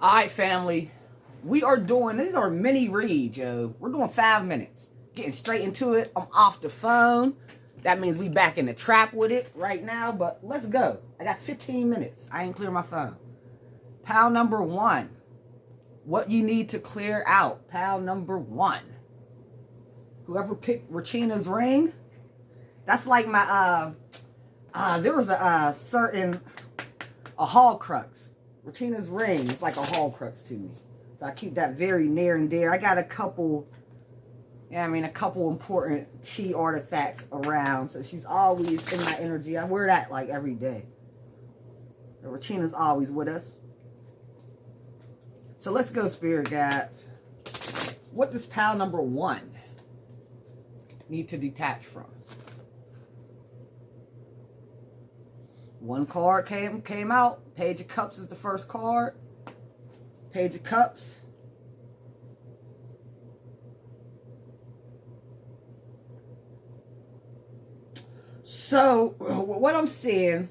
All right, family. We are doing, these are mini reads, yo. We're doing 5 minutes. Getting straight into it. I'm off the phone. That means we back in the trap with it right now, but let's go. I got 15 minutes. I ain't clear my phone. Pile number 1. What you need to clear out. Pile number 1. Whoever picked Regina's ring, that's like my, there was a certain hall crux. Regina's ring is like a hall crux to me. So I keep that very near and dear. I got a couple, a couple important chi artifacts around. So she's always in my energy. I wear that like every day. Regina's always with us. So let's go, spirit guides. What does pile number 1 need to detach from? One card came out. Page of Cups is the first card. Page of Cups. So, what I'm seeing,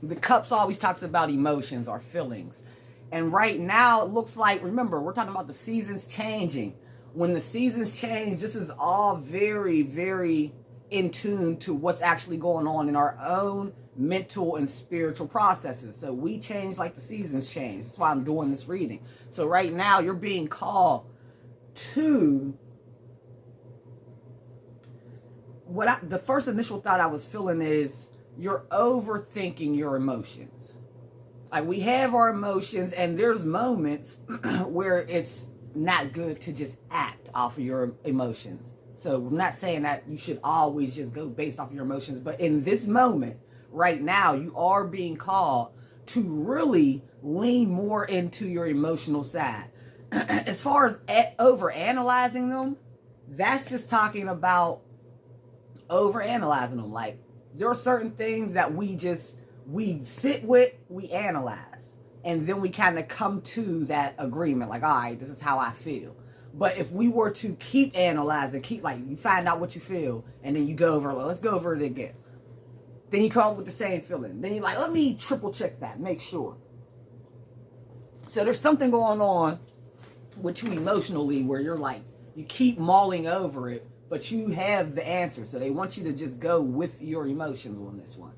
the Cups always talks about emotions or feelings. And right now, it looks like, remember, we're talking about the seasons changing. When the seasons change, this is all very, very in tune to what's actually going on in our own mental and spiritual processes. So we change like the seasons change. That's why I'm doing this reading. So right now you're being called to the first initial thought I was feeling is you're overthinking your emotions. Like, we have our emotions, and there's moments where it's not good to just act off of your emotions. So I'm not saying that you should always just go based off your emotions, but in this moment right now, you are being called to really lean more into your emotional side. As far as over-analyzing them, that's just talking about over-analyzing them. Like, there are certain things that we sit with, we analyze, and then we kind of come to that agreement, like, all right, this is how I feel. But if we were to keep analyzing, you find out what you feel, and then you go over, let's go over it again. Then you come up with the same feeling. Then you're like, let me triple check that, make sure. So there's something going on with you emotionally where you're like, you keep mulling over it, but you have the answer. So they want you to just go with your emotions on this one.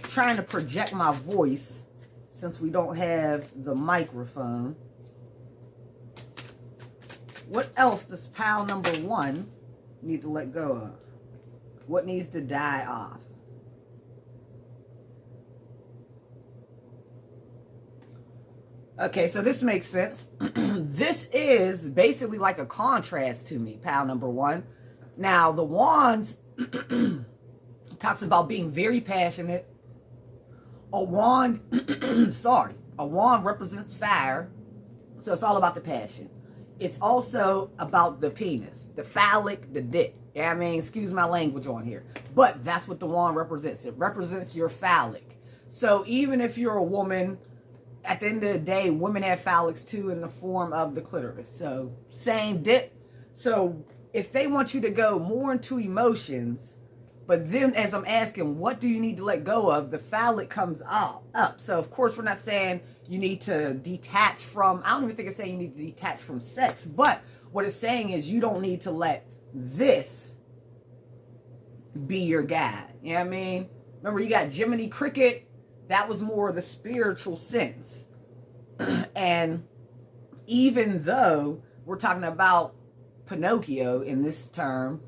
Trying to project my voice since we don't have the microphone. What else does pile number 1 need to let go of? What needs to die off? Okay, so this makes sense. This is basically like a contrast to me, pile number 1. Now, the Wands talks about being very passionate. A wand, a wand represents fire. So it's all about the passion. It's also about the penis, the phallic, the dick. Yeah, excuse my language on here. But that's what the wand represents. It represents your phallic. So even if you're a woman, at the end of the day, women have phallics too in the form of the clitoris. So same dick. So if they want you to go more into emotions, but then as I'm asking, what do you need to let go of? The phallic comes up. So of course we're not saying you need to detach from, I don't even think it's saying you need to detach from sex, but what it's saying is you don't need to let this be your guide. You know what I mean? Remember, you got Jiminy Cricket. That was more the spiritual sense. And even though we're talking about Pinocchio in this term,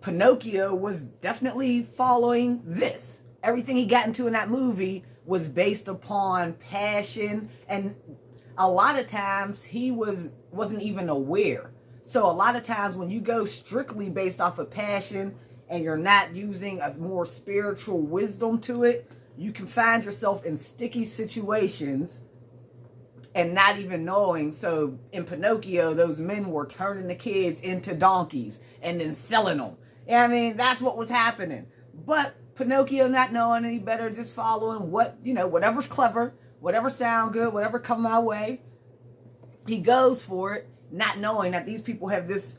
Pinocchio was definitely following this. Everything he got into in that movie was based upon passion, and a lot of times he wasn't even aware. So a lot of times when you go strictly based off of passion and you're not using a more spiritual wisdom to it, you can find yourself in sticky situations and not even knowing. So in Pinocchio, those men were turning the kids into donkeys and then selling them. That's what was happening. But Pinocchio, not knowing any better, just following whatever's clever, whatever sound good, whatever come my way, he goes for it, not knowing that these people have this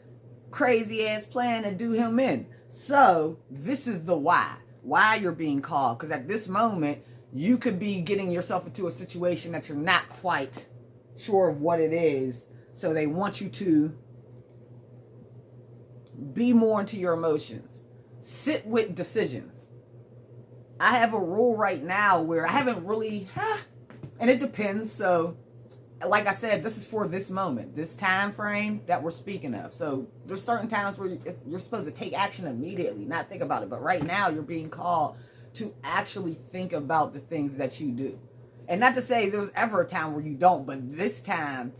crazy ass plan to do him in. So this is the why you're being called. Because at this moment, you could be getting yourself into a situation that you're not quite sure of what it is. So they want you to be more into your emotions. Sit with decisions. I have a rule right now where I haven't really, and it depends. So like I said, this is for this moment, this time frame that we're speaking of. So there's certain times where you're supposed to take action immediately, not think about it. But right now you're being called to actually think about the things that you do. And not to say there's ever a time where you don't, but this time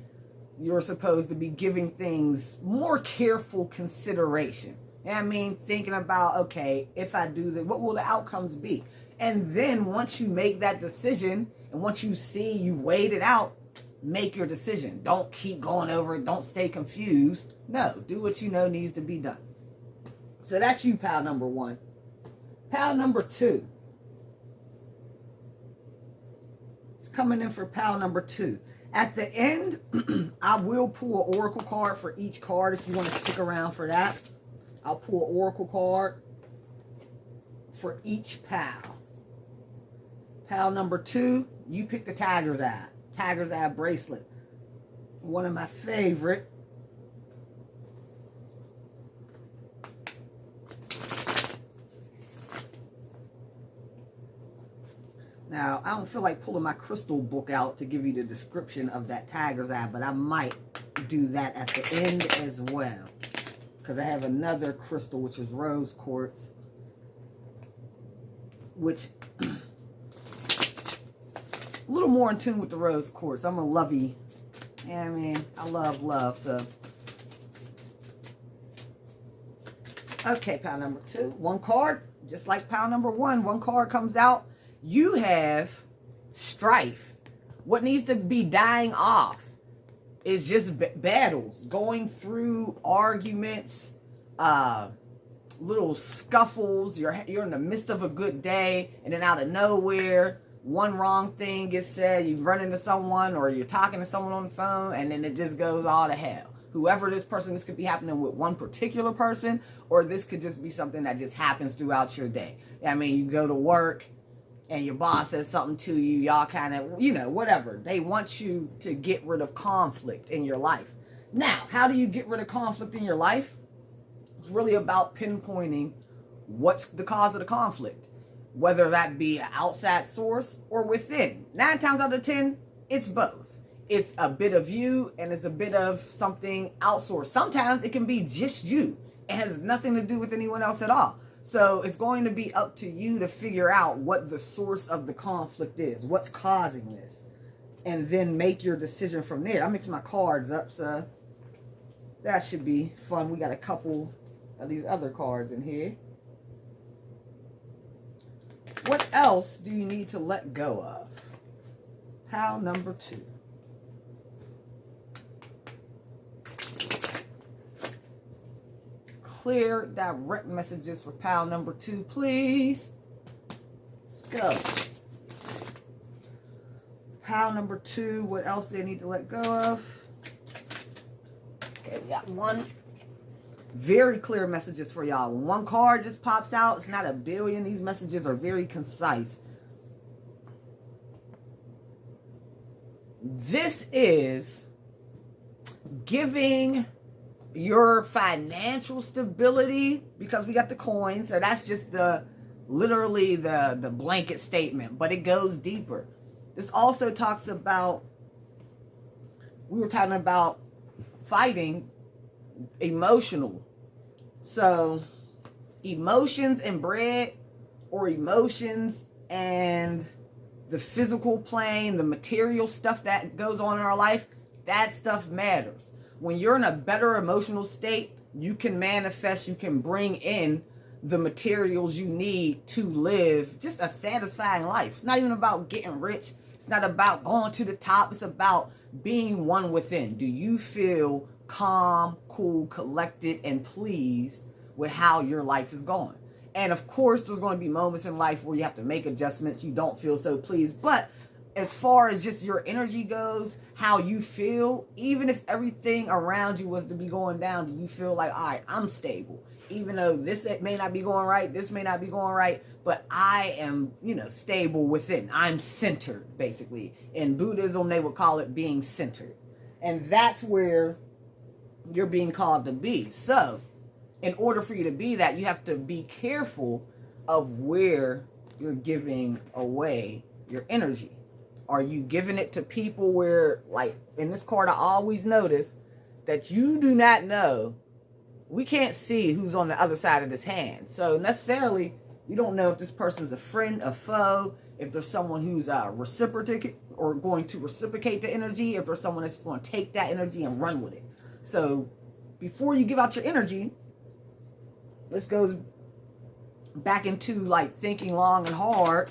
you're supposed to be giving things more careful consideration. You know what I mean? Thinking about, okay, if I do this, what will the outcomes be? And then once you make that decision, and once you see you weighed it out, make your decision. Don't keep going over it. Don't stay confused. No, do what you know needs to be done. So that's you, pal number one. Pal number two. It's coming in for pal number two. At the end, I will pull an oracle card for each card if you want to stick around for that. I'll pull an oracle card for each pal. Pal number two, you pick the tiger's eye. Tiger's eye bracelet. One of my favorite. Now, I don't feel like pulling my crystal book out to give you the description of that tiger's eye, but I might do that at the end as well. Because I have another crystal, which is rose quartz, which a little more in tune with the rose quartz. I'm a lovey. Yeah, I mean, I love love, so. Okay, pile number two. One card, just like pile number one card comes out. You have strife. What needs to be dying off is just battles, going through arguments, little scuffles. You're in the midst of a good day, and then out of nowhere, one wrong thing gets said. You run into someone, or you're talking to someone on the phone, and then it just goes all to hell. Whoever this person, this could be happening with one particular person, or this could just be something that just happens throughout your day. I mean, you go to work, and your boss says something to you, y'all kind of, whatever. They want you to get rid of conflict in your life. Now, how do you get rid of conflict in your life? It's really about pinpointing what's the cause of the conflict, whether that be an outside source or within. 9 times out of 10, it's both. It's a bit of you and it's a bit of something outsourced. Sometimes it can be just you. It has nothing to do with anyone else at all. So it's going to be up to you to figure out what the source of the conflict is, what's causing this, and then make your decision from there. I mix my cards up, so that should be fun. We got a couple of these other cards in here. What else do you need to let go of? Pile number two. Clear, direct messages for pile number two, please. Let's go. Pile number two, what else do they need to let go of? Okay, we got one. Very clear messages for y'all. When one card just pops out, it's not a billion. These messages are very concise. This is giving your financial stability, because we got the coin, so that's just literally the blanket statement, but it goes deeper. This also talks about, we were talking about fighting emotional. So emotions and bread, or emotions and the physical plane, the material stuff that goes on in our life, that stuff matters. When you're in a better emotional state, you can manifest, you can bring in the materials you need to live just a satisfying life. It's not even about getting rich. It's not about going to the top. It's about being one within. Do you feel calm, cool, collected, and pleased with how your life is going? And of course, there's going to be moments in life where you have to make adjustments. You don't feel so pleased. But as far as just your energy goes, how you feel, even if everything around you was to be going down, do you feel like, all right, I'm stable? Even though this may not be going right, this may not be going right, but I am, stable within. I'm centered, basically. In Buddhism, they would call it being centered. And that's where you're being called to be. So, in order for you to be that, you have to be careful of where you're giving away your energy. Are you giving it to people where, like in this card, I always notice that you do not know. We can't see who's on the other side of this hand. So necessarily, you don't know if this person's a friend, a foe, if there's someone who's reciprocating or going to reciprocate the energy, if there's someone that's just going to take that energy and run with it. So before you give out your energy, let's go back into like thinking long and hard,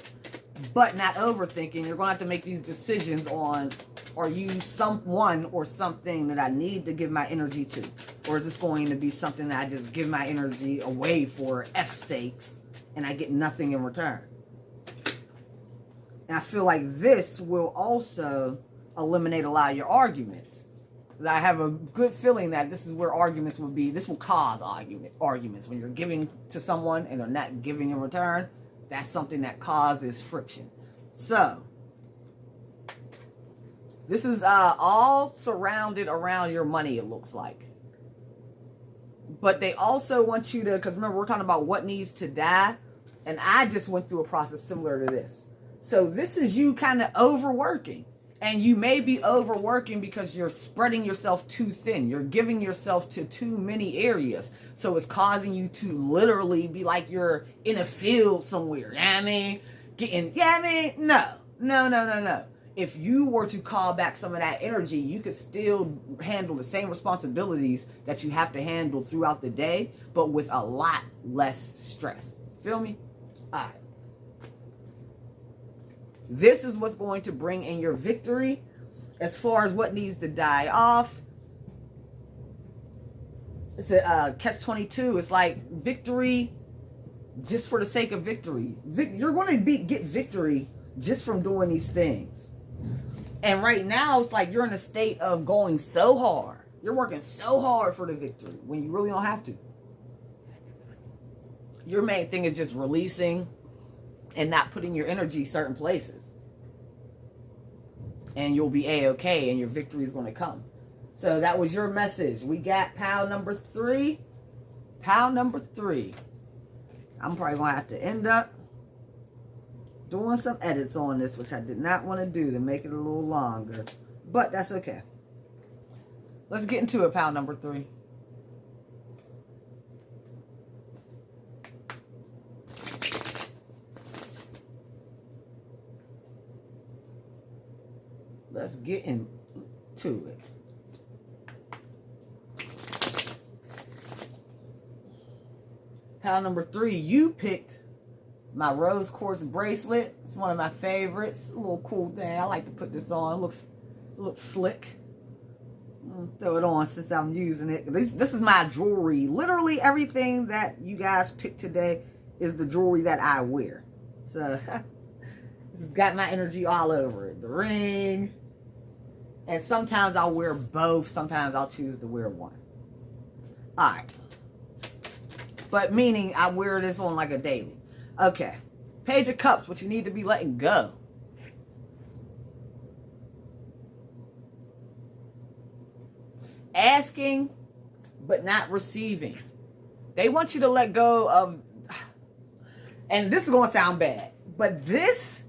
but not overthinking. You're going to have to make these decisions on, are you someone or something that I need to give my energy to? Or is this going to be something that I just give my energy away for F's sakes and I get nothing in return? And I feel like this will also eliminate a lot of your arguments. I have a good feeling that this is where arguments will be. This will cause arguments. When you're giving to someone and they're not giving in return, that's something that causes friction. So, this is all surrounded around your money, it looks like. But they also want you to, because remember, we're talking about what needs to die. And I just went through a process similar to this. So this is you kind of overworking. And you may be overworking because you're spreading yourself too thin. You're giving yourself to too many areas. So it's causing you to literally be like you're in a field somewhere. No. If you were to call back some of that energy, you could still handle the same responsibilities that you have to handle throughout the day, but with a lot less stress. Feel me? All right. This is what's going to bring in your victory. As far as what needs to die off, it's a catch-22. It's like victory just for the sake of victory. You're going to get victory just from doing these things. And right now, it's like you're in a state of going so hard. You're working so hard for the victory when you really don't have to. Your main thing is just releasing and not putting your energy certain places. And you'll be A-okay and your victory is going to come. So that was your message. We got pile number 3. Pile number 3. I'm probably going to have to end up doing some edits on this, which I did not want to do to make it a little longer. But that's okay. Let's get into it, pile number 3. Let's get into it. Pile number 3, you picked my rose quartz bracelet. It's one of my favorites. A little cool thing. I like to put this on. It looks slick. Throw it on since I'm using it. This is my jewelry. Literally everything that you guys picked today is the jewelry that I wear. So it's got my energy all over it. The ring. And sometimes I'll wear both. Sometimes I'll choose to wear one. Alright. But meaning I wear this on like a daily. Okay. Page of Cups, what you need to be letting go. Asking, but not receiving. They want you to let go of, and this is going to sound bad, but this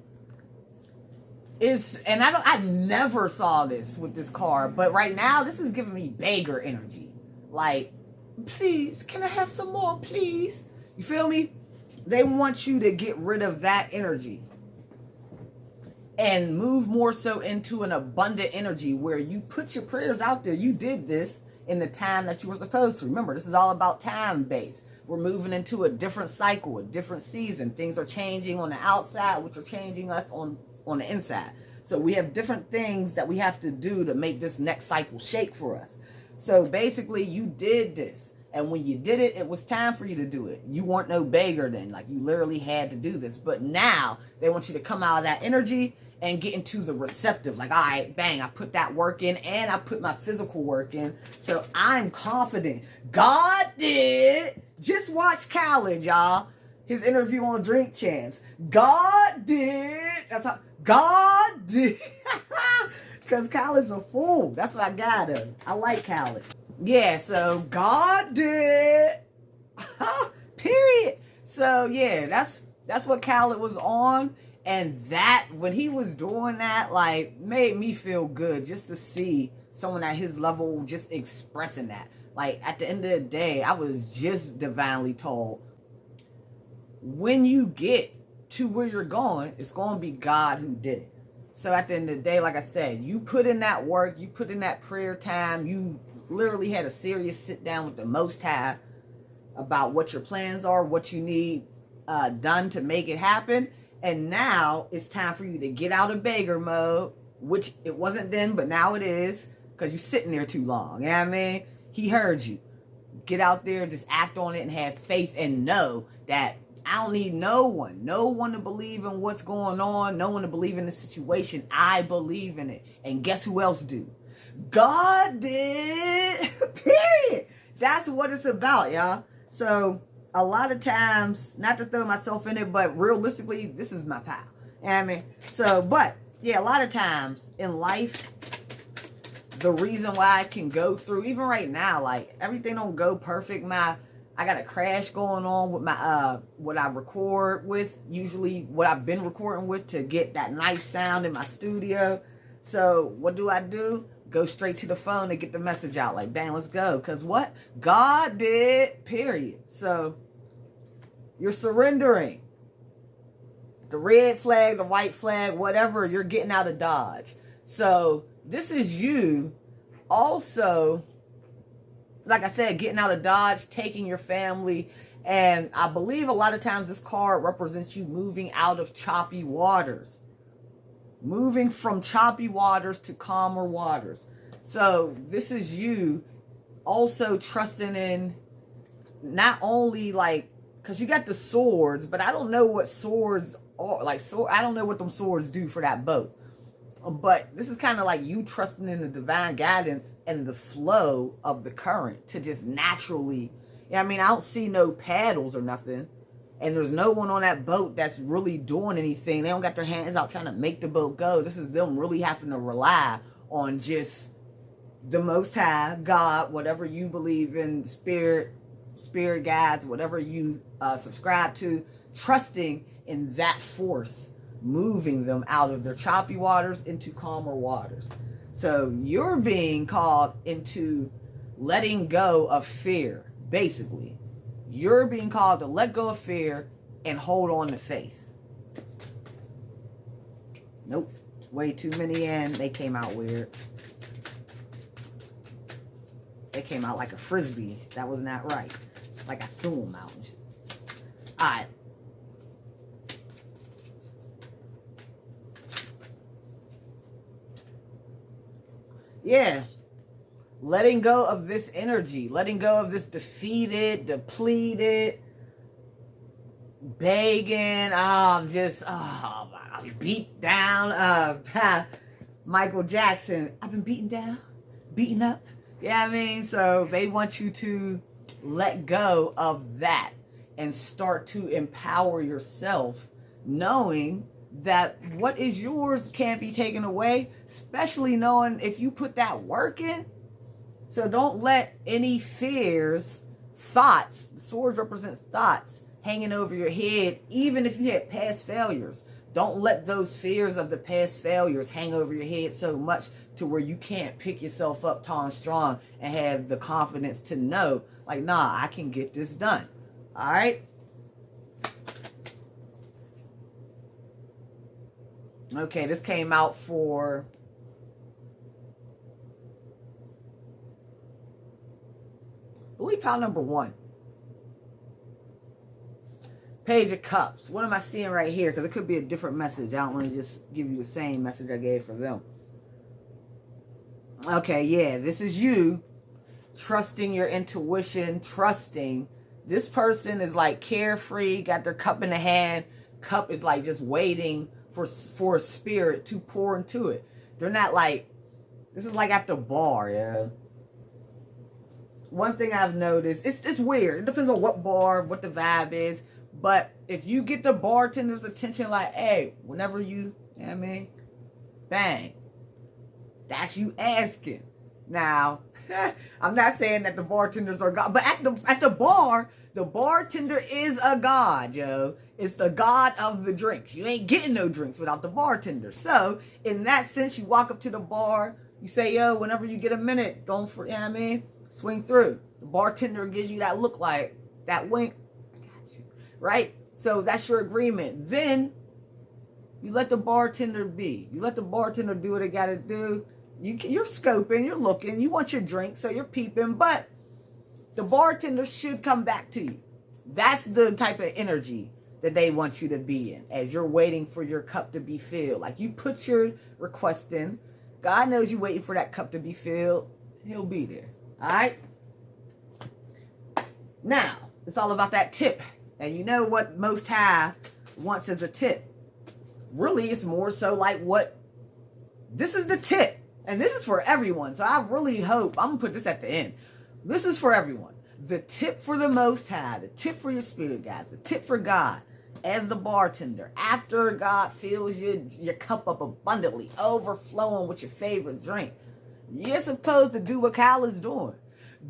is, and I never saw this with this card, but right now this is giving me beggar energy. Like, please, can I have some more, please? You feel me? They want you to get rid of that energy and move more so into an abundant energy where you put your prayers out there. You did this in the time that you were supposed to. Remember, this is all about time based. We're moving into a different cycle, a different season. Things are changing on the outside, which are changing us on the inside. So we have different things that we have to do to make this next cycle shake for us. So basically, you did this. And when you did it, it was time for you to do it. You weren't no beggar then. Like, you literally had to do this. But now, they want you to come out of that energy and get into the receptive. Like, all right, bang, I put that work in and I put my physical work in. So I'm confident. God did. Just watch Khaled, y'all. his interview on Drink Champs. God did. That's how God did. Because Khaled's a fool. That's what I got him. I like Khaled. Yeah, so God did. Period. So yeah, that's what Khaled was on. And that, when he was doing that, like, made me feel good just to see someone at his level just expressing that. Like, at the end of the day, I was just divinely told, when you get to where you're going, it's going to be God who did it. So at the end of the day, like I said, you put in that work, you put in that prayer time, you literally had a serious sit down with the Most High about what your plans are, what you need done to make it happen. And now it's time for you to get out of beggar mode, which it wasn't then, but now it is, because you're sitting there too long. You know what I mean? He heard you. Get out there, just act on it and have faith and know that I don't need no one to believe in what's going on, no one to believe in the situation. I believe in it. And guess who else do? God did. Period. That's what it's about, y'all. So a lot of times, not to throw myself in it, but realistically, this is my pal. You know what I mean? So, but yeah, a lot of times in life, the reason why I can go through, even right now, like, everything don't go perfect. I got a crash going on with my what I record with, usually what I've been recording with, to get that nice sound in my studio. So what do? Go straight to the phone and get the message out. Like, bang, let's go. Because what? God did, period. So you're surrendering. The red flag, the white flag, whatever, you're getting out of Dodge. So this is you also, like I said, getting out of Dodge, taking your family. And I believe a lot of times this card represents you moving out of choppy waters. Moving from choppy waters to calmer waters. So this is you also trusting in not only, like, because you got the swords, but I don't know what swords are. Like, I don't know what them swords do for that boat. But this is kind of like you trusting in the divine guidance and the flow of the current to just naturally. I mean, I don't see no paddles or nothing. And there's no one on that boat that's really doing anything. They don't got their hands out trying to make the boat go. This is them really having to rely on just the Most High, God, whatever you believe in, spirit guides, whatever you subscribe to, trusting in that force, moving them out of their choppy waters into calmer waters. So you're being called into letting go of fear, basically. You're being called to let go of fear and hold on to faith. Nope. Way too many in. They came out weird. They came out like a frisbee. That was not right. Like I threw them out. Alright. Yeah. Letting go of this energy, letting go of this defeated, depleted, begging, I'm beat down. Michael Jackson, I've been beaten down, beaten up. Yeah, I mean, so they want you to let go of that and start to empower yourself, knowing that what is yours can't be taken away, especially knowing if you put that work in. So don't let any fears, thoughts, the swords represents thoughts, hanging over your head, even if you had past failures. Don't let those fears of the past failures hang over your head so much to where you can't pick yourself up tall and strong and have the confidence to know, like, nah, I can get this done. All right? Okay, this came out for... I believe pile number 1. Page of Cups. What am I seeing right here? Because it could be a different message. I don't want to just give you the same message I gave for them. Okay, yeah. This is you trusting your intuition, trusting. This person is like carefree, got their cup in the hand. Cup is like just waiting for a spirit to pour into it. They're not like, this is like at the bar, yeah. One thing I've noticed, it's weird. It depends on what bar, what the vibe is. But if you get the bartender's attention, like, hey, whenever you know what I mean, bang, that's you asking. Now, I'm not saying that the bartenders are God, but at the bar, the bartender is a god, yo. It's the god of the drinks. You ain't getting no drinks without the bartender. So, in that sense, you walk up to the bar, you say, yo, whenever you get a minute, don't, you know what I mean, swing through. The bartender gives you that look, like, that wink, I got you, right? So, that's your agreement. Then, you let the bartender be. You let the bartender do what they got to do. You're scoping, you're looking, you want your drink, so you're peeping, but the bartender should come back to you. That's the type of energy that they want you to be in as you're waiting for your cup to be filled. Like, you put your request in. God knows you're waiting for that cup to be filled. He'll be there. All right? Now, it's all about that tip. And you know what Most High wants as a tip. Really, it's more so like what, this is the tip. And this is for everyone. So I really hope, I'm going to put this at the end. This is for everyone. The tip for the Most High, the tip for your spirit guides, the tip for God as the bartender. After God fills your cup up abundantly, overflowing with your favorite drink, you're supposed to do what Kyle is doing.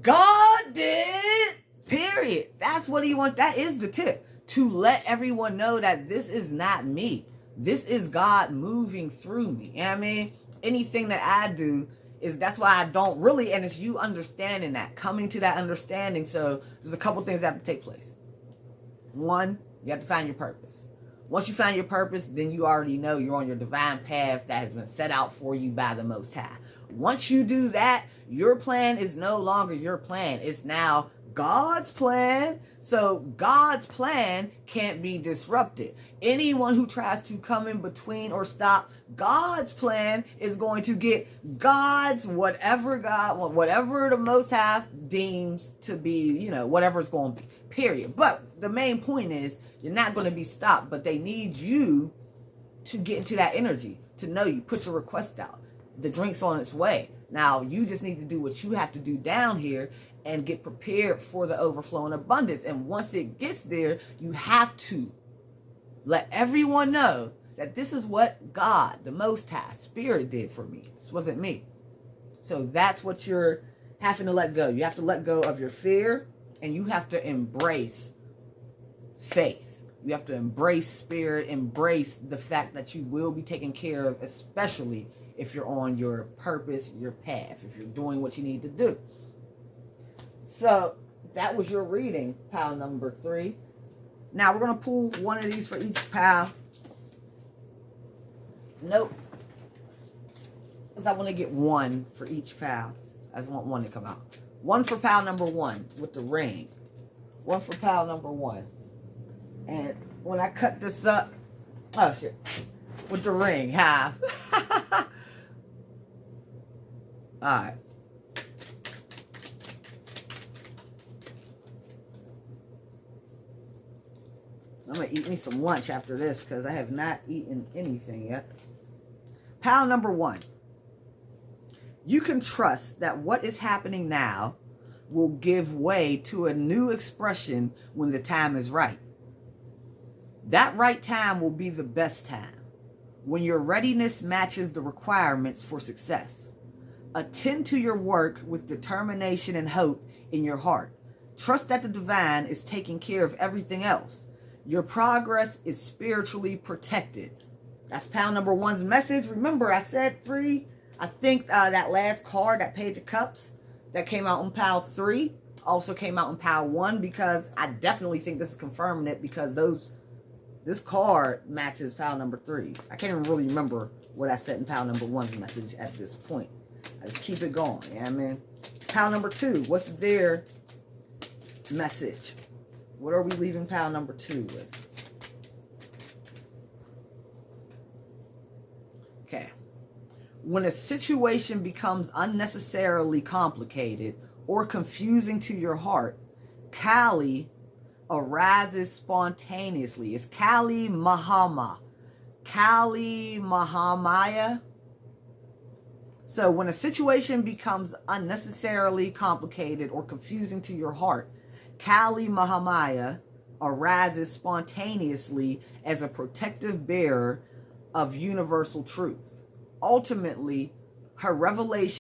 God did, period. That's what he wants. That is the tip. To let everyone know that this is not me. This is God moving through me. You know what I mean? Anything that I do is, that's why I don't really, and it's you understanding that, coming to that understanding. So there's a couple things that have to take place. One, you have to find your purpose. Once you find your purpose, then you already know you're on your divine path that has been set out for you by the Most High. Once you do that, your plan is no longer your plan. It's now God's plan. So God's plan can't be disrupted. Anyone who tries to come in between or stop God's plan is going to get God's whatever the Most High deems to be, whatever it's going to be, period. But the main point is, you're not going to be stopped, but they need you to get into that energy, to know you put your request out. The drink's on its way. Now, you just need to do what you have to do down here and get prepared for the overflowing abundance. And once it gets there, you have to let everyone know that this is what God, the Most High, Spirit did for me. This wasn't me. So that's what you're having to let go. You have to let go of your fear, and you have to embrace faith. You have to embrace spirit, embrace the fact that you will be taken care of, especially if you're on your purpose, your path, if you're doing what you need to do. So that was your reading, pile number 3. Now we're going to pull one of these for each pile. Nope. Because I want to get one for each pile. I just want one to come out. One for pile number 1 with the ring. One for pile number 1. And when I cut this up, oh shit, with the ring, half. Alright. I'm going to eat me some lunch after this because I have not eaten anything yet. Pile number 1. You can trust that what is happening now will give way to a new expression when the time is right. That right time will be the best time, when your readiness matches the requirements for success. Attend to your work with determination and hope in your heart. Trust that the divine is taking care of everything else. Your progress is spiritually protected. That's pile number 1's message. Remember, I said 3. I think that last card, that Page of Cups, that came out on pile 3, also came out on pile 1, because I definitely think this is confirming it, because this card matches pile number 3's. I can't even really remember what I said in pile number 1's message at this point. I just keep it going, you know what I mean? Pile number 2, what's their message? What are we leaving pile number 2 with? Okay. When a situation becomes unnecessarily complicated or confusing to your heart, Kali arises spontaneously. It's Kali Mahama. Kali Mahamaya. So when a situation becomes unnecessarily complicated or confusing to your heart, Kali Mahamaya arises spontaneously as a protective bearer of universal truth. Ultimately, her revelation.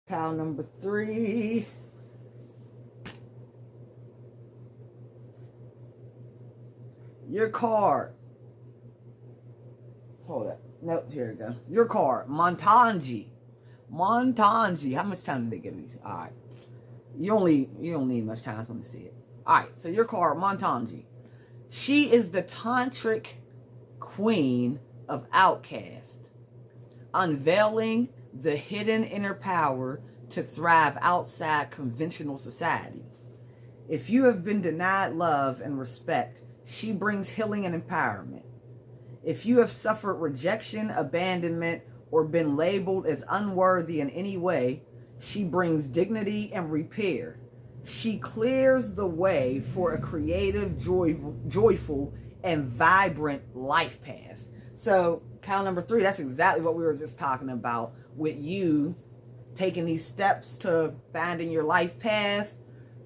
Pile number 3. Your card. Hold up. Nope, here we go. Your card. Montanji. Montanji. How much time did they give me? All right. You don't need much time. I just want to see it. All right. So your card, Montanji. She is the tantric queen of outcast, unveiling the hidden inner power to thrive outside conventional society. If you have been denied love and respect, she brings healing and empowerment. If you have suffered rejection, abandonment, or been labeled as unworthy in any way, she brings dignity and repair. She clears the way for a creative, joyful, and vibrant life path. So, count number 3, that's exactly what we were just talking about with you taking these steps to finding your life path,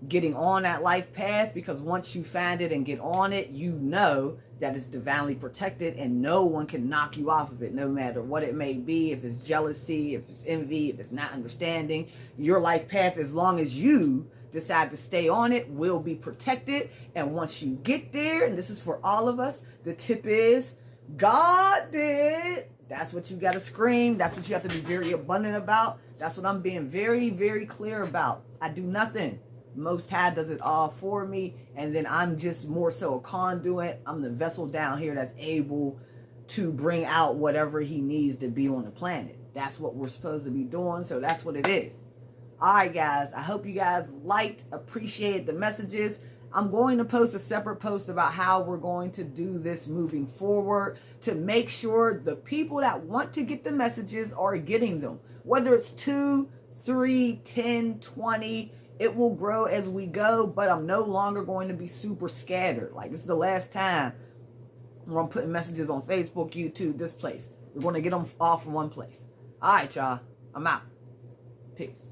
getting on that life path, because once you find it and get on it, you know that it's divinely protected and no one can knock you off of it, no matter what it may be. If it's jealousy, if it's envy, if it's not understanding, your life path, as long as you decide to stay on it, will be protected. And once you get there, and this is for all of us, the tip is, God did. That's what you got to scream. That's what you have to be very abundant about. That's what I'm being very, very clear about. I do nothing. Most High does it all for me, and then I'm just more so a conduit. I'm the vessel down here that's able to bring out whatever he needs to be on the planet. That's what we're supposed to be doing, so that's what it is. All right, guys, I hope you guys liked, appreciated the messages. I'm going to post a separate post about how we're going to do this moving forward to make sure the people that want to get the messages are getting them. Whether it's 2, 3, 10, 20, it will grow as we go, but I'm no longer going to be super scattered. Like, this is the last time I'm putting messages on Facebook, YouTube, this place. We're going to get them all from one place. All right, y'all. I'm out. Peace.